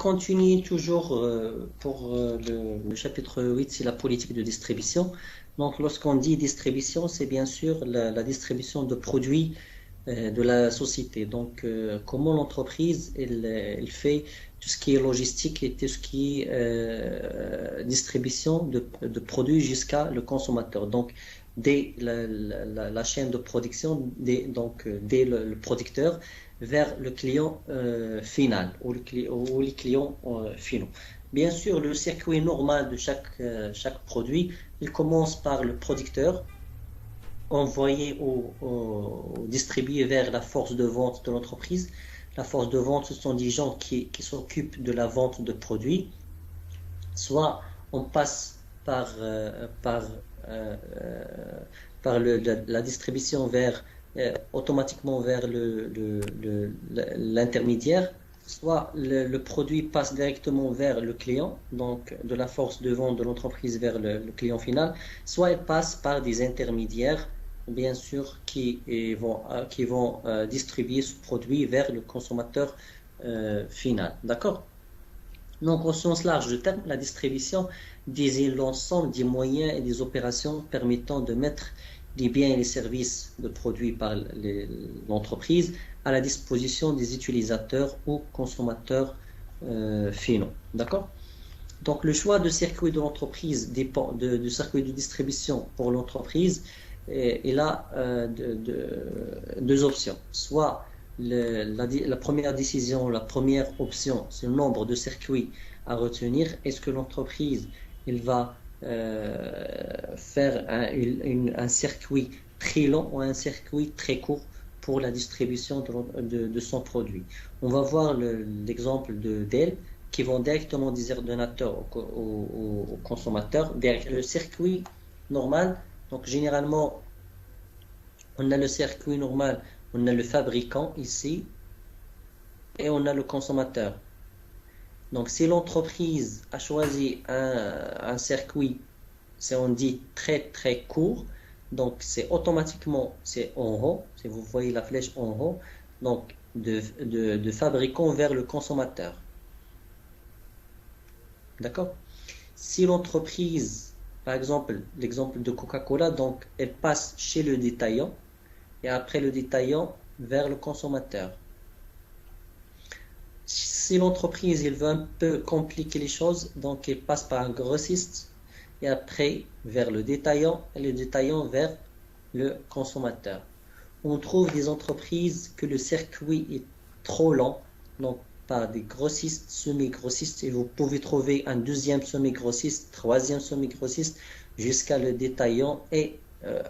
continuer toujours pour le chapitre 8, c'est la politique de distribution. Donc, lorsqu'on dit distribution, c'est bien sûr la distribution de produits de la société. Donc, comment l'entreprise elle fait tout ce qui est logistique et tout ce qui est distribution de produits jusqu'à le consommateur. Donc, dès la chaîne de production, dès le producteur vers le client final ou les clients finaux. Bien sûr, le circuit normal de chaque produit, il commence par le producteur, envoyé ou distribué vers la force de vente de l'entreprise. La force de vente, ce sont des gens qui s'occupent de la vente de produits. Soit on passe par la distribution automatiquement vers l'intermédiaire, soit le produit passe directement vers le client, donc de la force de vente de l'entreprise vers le client final, soit il passe par des intermédiaires, bien sûr, qui vont distribuer ce produit vers le consommateur final. D'accord? Donc, au sens large du terme, la distribution désigne l'ensemble des moyens et des opérations permettant de mettre les biens et les services de produits par l'entreprise à la disposition des utilisateurs ou consommateurs finaux. D'accord? Donc, le choix de circuit de l'entreprise dépend du circuit de distribution pour l'entreprise. Il a deux options. Soit la première décision, la première option, c'est le nombre de circuits à retenir. Est-ce que l'entreprise va faire un circuit très long ou un circuit très court pour la distribution de son produit? On va voir l'exemple de Dell qui vend directement des ordinateurs aux consommateurs. Le circuit normal, donc généralement, on a le circuit normal, on a le fabricant ici, et on a le consommateur. Donc, si l'entreprise a choisi un circuit, on dit très très court, donc c'est automatiquement, c'est en haut, si vous voyez la flèche en haut, donc de fabricant vers le consommateur. D'accord? Si l'entreprise, par exemple, l'exemple de Coca-Cola, donc elle passe chez le détaillant et après le détaillant vers le consommateur. Si l'entreprise il veut un peu compliquer les choses, donc elle passe par un grossiste et après vers le détaillant et le détaillant vers le consommateur. On trouve des entreprises que le circuit est trop lent, donc par des grossistes, semi-grossistes, et vous pouvez trouver un deuxième semi-grossiste, troisième semi-grossiste, jusqu'à le détaillant, et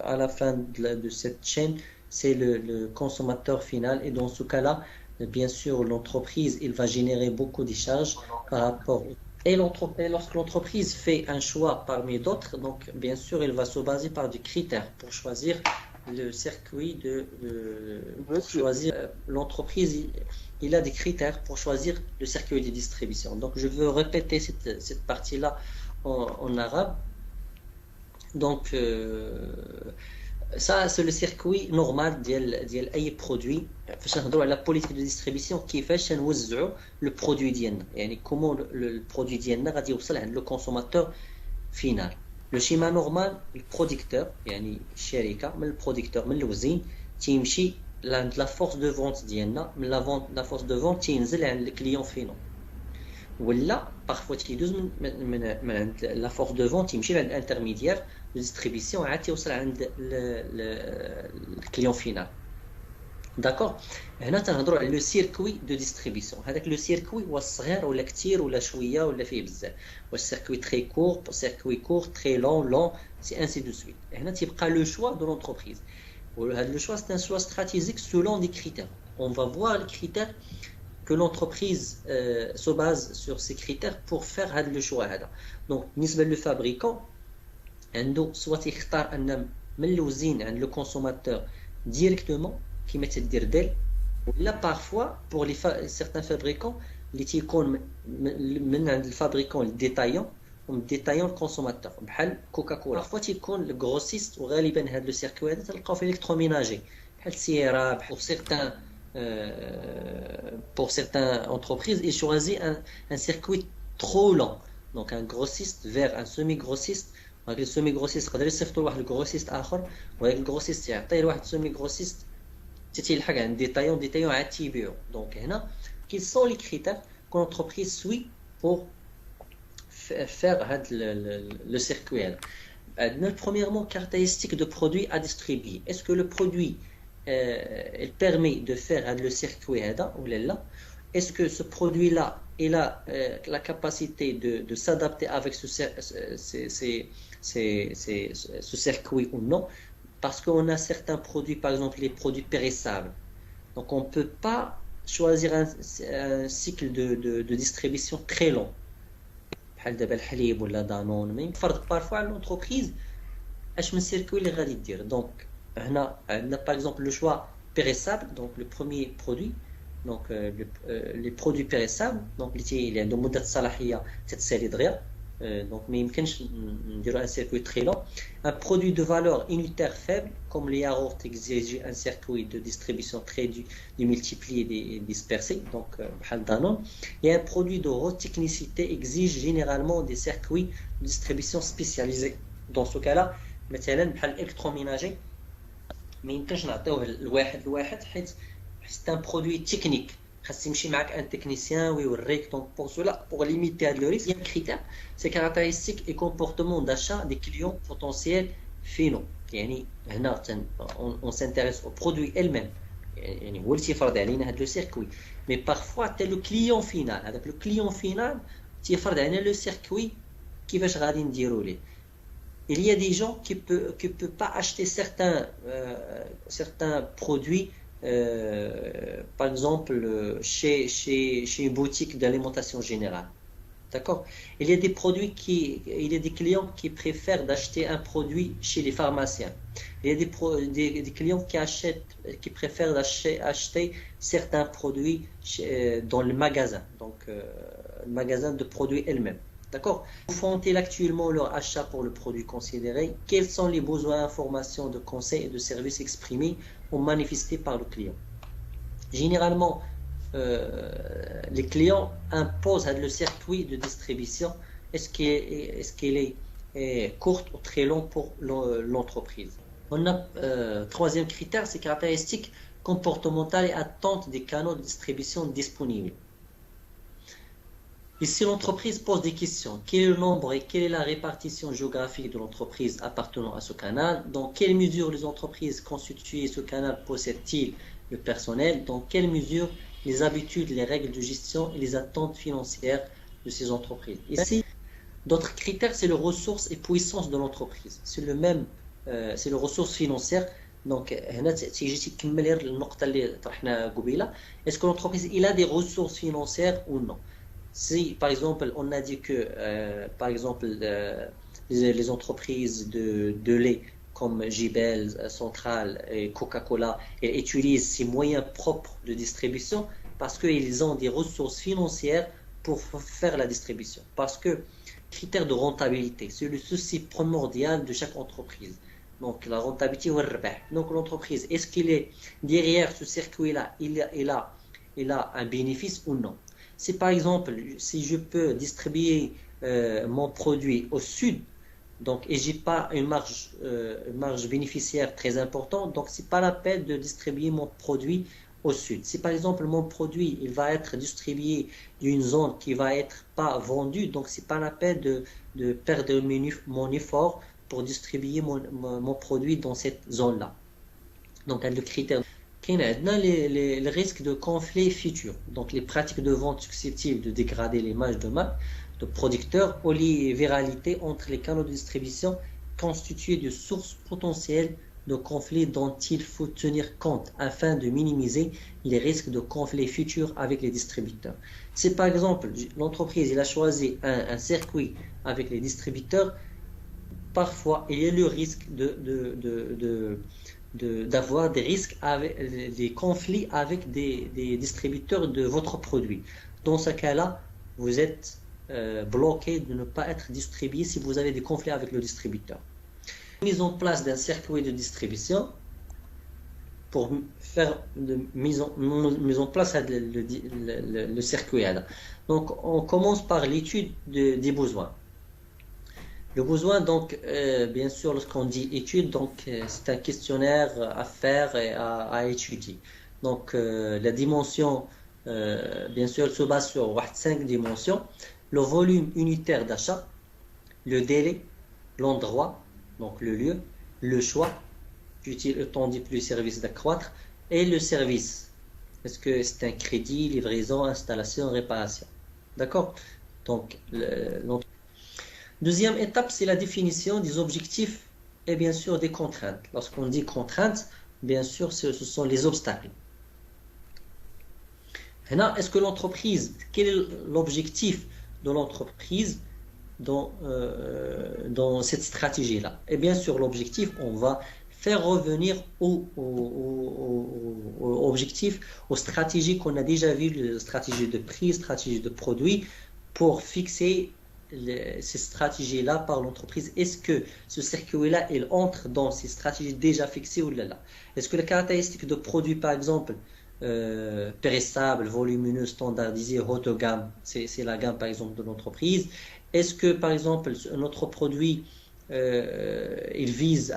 à la fin de cette chaîne, c'est le consommateur final, et dans ce cas-là, bien sûr, l'entreprise, il va générer beaucoup de charges par rapport. Et lorsque l'entreprise fait un choix parmi d'autres, donc bien sûr, il va se baser par des critères pour choisir le circuit choisir l'entreprise. Il a des critères pour choisir le circuit de distribution. Donc, je veux répéter cette partie-là en arabe. Donc, ça, c'est le circuit normal ديال أي produit. فاش نهضروا على politique de distribution كيفاش نوزعوا le produit ديالنا. يعني comment le produit ديالنا غادي يوصل عند le consommateur final. Le schéma normal, le producteur, يعني الشركة من البرودكتور من الوزين تيمشي عند la force de vente ديالنا من la force de vente تينزل عند le client final. ولا parfois تيدوز من عند la force de vente تيمشي عند l'intermédiaire de distribution عاد تيوصل عند le client final. داكور هنا تنهضروا على لو سيركوي دو ديستريبيسيون. هذاك لو سيركوي واش صغير ولا كثير ولا شويه ولا فيه بزاف، واش سيركوي تري كور سيركوي كور تري لون سي انسي دو سويت. هنا تيبقى لو شوا دو لونتربريز، وهذا لو شوا سي ان شوا ستراتيجيك سولون دي كريتير. On va voir les critères que l'entreprise se base sur ces critères pour faire هذا le choix هذا. Donc بالنسبه للفابريكون عنده soit يختار ان من الوزين عند لو كونسوماتور ديريكتومون كيما تدير ديل، ولا parfois pour certains fabricants اللي تيكون من عند الفابريكون الديتايون ومن الديتايون الكونسوماتور بحال كوكاكولا. parfois تيكون الغروسيست، وغالبا هذا لو سيركوي هذا تلقاو في الكتروميناجي بحال سيرا بحال certains pour certaines entreprises, ils choisissent un circuit trop lent. Donc un grossiste vers un semi-grossiste. Donc le semi-grossiste يقدر يصيفطوا لواحد الجروسيست اخر وهذاك الجروسيست يعطيه لواحد السومي-grossiste حتى تيلحق عند ديتايون عاد تيبيعو. دونك هنا quels sont les critères qu'une entreprise suit pour faire le circuit هذا. Premièrement, caractéristiques de produits à distribuer. Est-ce que le produit il permet de faire le circuit ou là? Est-ce que ce produit-là il a la capacité de s'adapter avec ce circuit ou non? Parce qu'on a certains produits, par exemple les produits périssables. Donc on ne peut pas choisir un cycle de distribution très long. بحال دابا الحليب ولا دانون ما يفرض بارفوا على l'entreprise اش من سيركوي اللي غادي دير. دونك هنا عندنا par exemple le choix périssable, donc le premier produit, donc les produits périssables, donc اللي عندهم مده صلاحيه تتسالي دغيا. Donc ما يمكنش نديرو un circuit très long. Un produit de valeur unitaire faible comme les yaourts exige un circuit de distribution très démultiplié et dispersé, donc بحال Danone. Et un produit de haute technicité exige généralement des circuits de distribution spécialisés. Dans ce cas-là مثلا بحال الالكتروميناجي ما يمكنش نعطيوه لواحد حيت c'est un produit technique. خاص يمشي معك ان تكنيسيان ويوريك. دونك بور سولا بور ليميتي هاد لو ريسك il y a un critère, c'est caractéristiques et comportement d'achat des clients potentiels finaux. يعني هنا on s'intéresse au produit elle-même, يعني هو اللي تيفرض علينا هاد لو سيركوي. مي بارفوا حتى لو كليون فينال, هذاك لو كليون فينال تيفرض علينا لو سيركوي كيفاش غادي نديرو ليه. Il y a des gens qui peut pas acheter certains produits, par exemple chez une boutique d'alimentation générale. D'accord? Il y a des clients qui préfèrent d'acheter un produit chez les pharmaciens. Il y a des clients qui préfèrent acheter certains produits dans le magasin, donc le magasin de produits elles-mêmes. D'accord? Font-ils actuellement leur achat pour le produit considéré? Quels sont les besoins, informations, de conseils et de services exprimés ou manifestés par le client? Généralement, les clients imposent le circuit de distribution. Est-ce qu'il est court ou très long pour l'entreprise? On a troisième critère, c'est caractéristiques comportementales et attentes des canaux de distribution disponibles. Et si l'entreprise pose des questions, quel est le nombre et quelle est la répartition géographique de l'entreprise appartenant à ce canal? Dans quelle mesure les entreprises constituées ce canal possèdent-ils le personnel? Dans quelle mesure les habitudes, les règles de gestion et les attentes financières de ces entreprises? Ici, d'autres critères, c'est les ressources et puissance de l'entreprise. C'est le même, c'est les ressources financières. Donc, est-ce que l'entreprise il a des ressources financières ou non? Si par exemple on a dit que par exemple les entreprises de lait comme Gibel, Central et Coca-Cola utilisent ces moyens propres de distribution parce qu'ils ont des ressources financières pour faire la distribution. Parce que critère de rentabilité, c'est le souci primordial de chaque entreprise. Donc la rentabilité ou le rebah. Donc l'entreprise, est-ce qu'il est derrière ce circuit-là, il a un bénéfice ou non? Si par exemple, si je peux distribuer mon produit au sud, donc et j'ai pas une marge bénéficiaire très importante, donc c'est pas la peine de distribuer mon produit au sud. Si par exemple mon produit il va être distribué d'une zone qui va être pas vendue, donc c'est pas la peine de perdre mon effort pour distribuer mon produit dans cette zone-là. Donc le critère. كاين عندنا les risques de conflits futurs, donc les pratiques de vente susceptibles de dégrader l'image de marque de producteur ou les viralités entre les canaux de distribution constituées de sources potentielles de conflits dont il faut tenir compte afin de minimiser les risques de conflits futurs avec les distributeurs. Si par exemple l'entreprise il a choisi un circuit avec les distributeurs, parfois il y a le risque d'avoir des risques avec des conflits avec des distributeurs de votre produit. Dans ce cas-là, vous êtes bloqué de ne pas être distribué si vous avez des conflits avec le distributeur. Mise en place d'un circuit de distribution. pour faire mise en place le circuit. Donc, on commence par l'étude des besoins. Le besoin, donc, bien sûr, lorsqu'on dit étude, donc, c'est un questionnaire à faire et à étudier. Donc, la dimension, bien sûr, elle se base sur 5 dimensions. Le volume unitaire d'achat, le délai, l'endroit, donc le lieu, le choix, le temps dit plus service d'accroître, et le service. Est-ce que c'est un crédit, livraison, installation, réparation? D'accord? Donc, deuxième étape, c'est la définition des objectifs et bien sûr des contraintes. Lorsqu'on dit contraintes, bien sûr, ce sont les obstacles. Maintenant, est-ce que l'entreprise, quel est l'objectif de l'entreprise dans cette stratégie-là? Et bien sûr, l'objectif, on va faire revenir aux objectifs, aux stratégies qu'on a déjà vues, stratégies de prix, stratégies de produits, pour fixer ces stratégies-là par l'entreprise. Est-ce que ce circuit-là, il entre dans ces stratégies déjà fixées ou là? Est-ce que les caractéristiques de produits, par exemple, périssables, volumineux, standardisés, haut de gamme, c'est la gamme par exemple de l'entreprise. Est-ce que par exemple notre produit il vise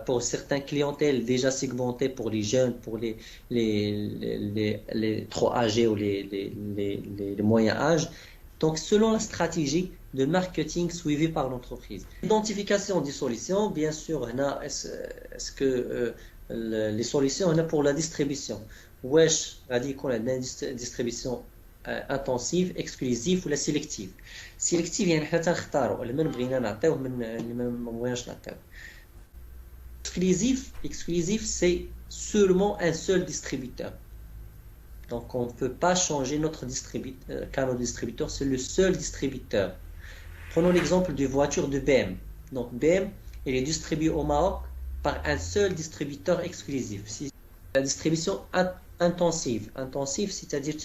pour certaines clientèles déjà segmentées, pour les jeunes, pour les trop âgés ou les moyens âges. Donc selon la stratégie de marketing suivie par l'entreprise. Identification des solutions, bien sûr, est-ce que les solutions on a pour la distribution. واش غادي يكون عندنا ديستريبيسيون انتونسيف اكسكلوزيف ولا سيليكتيف. سيليكتيف يعني حنا تنختاروا لمن بغينا نعطيوه من اللي ما بغيناش نعطيوه. Exclusif c'est seulement un seul distributeur. Donc on ne peut pas changer notre canal distributeur, c'est le seul distributeur. Prenons l'exemple des voitures de BM. Donc BM elle est distribuée au Maroc par un seul distributeur exclusif. La distribution intensive, c'est-à-dire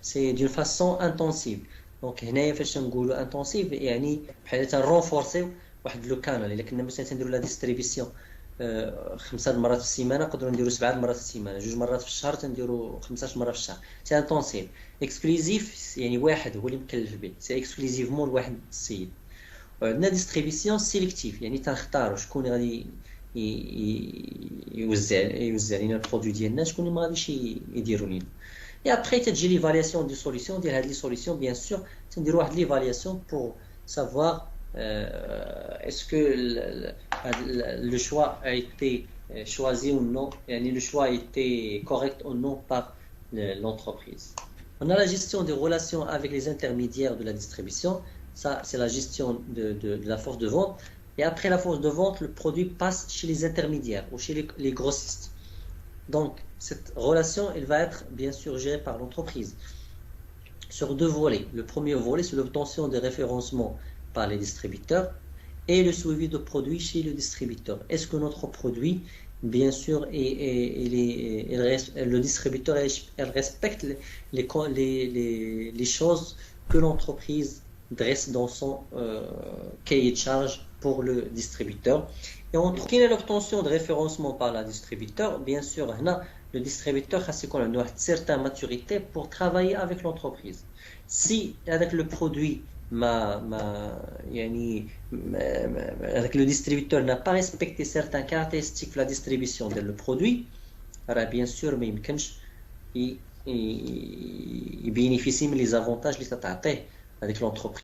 c'est d'une façon intensive. Donc هنايا فاش نقولوا intensive يعني بحال تنرونفورسيو واحد لو كانال. الا كنا مثلا تنديروا لا ديستريبيسيون 5 مرات في السيمانه نقدروا نديروا 7 مرات في السيمانه، 2 مرات في الشهر تنديروا 15 مره في الشهر. سي انتونسيف. اكسكلوزيف يعني واحد هو اللي مكلف به، سي اكسكلوزيفمون لواحد السيد. وعندنا ديستريبيسيون سيليكتيف يعني تنختاروا شكون غادي يوزع لينا البرودوي ديالنا، شكون اللي ما غاديش يديروا لينا. اي ابري تجي ليفالياسيون دي سوليسيون ديال هاد لي سوليسيون. بيان سور تنديروا واحد ليفالياسيون بور سافوار est-ce que le choix a été choisi ou non, le choix a été correct ou non par l'entreprise. On a la gestion des relations avec les intermédiaires de la distribution. Ça, c'est la gestion de la force de vente. Et après la force de vente, le produit passe chez les intermédiaires ou chez les grossistes. Donc, cette relation, elle va être bien sûr gérée par l'entreprise sur 2 volets. Le premier volet, c'est l'obtention des référencements par les distributeurs et le suivi de produits chez le distributeur. Est-ce que notre produit, bien sûr, le distributeur elle respecte les choses que l'entreprise dresse dans son cahier de charge pour le distributeur. Et entre l'obtention de référencement par le distributeur, bien sûr, le distributeur a une certaine maturité pour travailler avec l'entreprise. Si avec le produit avec le distributeur n'a pas respecté certaines caractéristiques de la distribution de le produit, alors bien sûr, mais il bénéficie des avantages avec l'entreprise.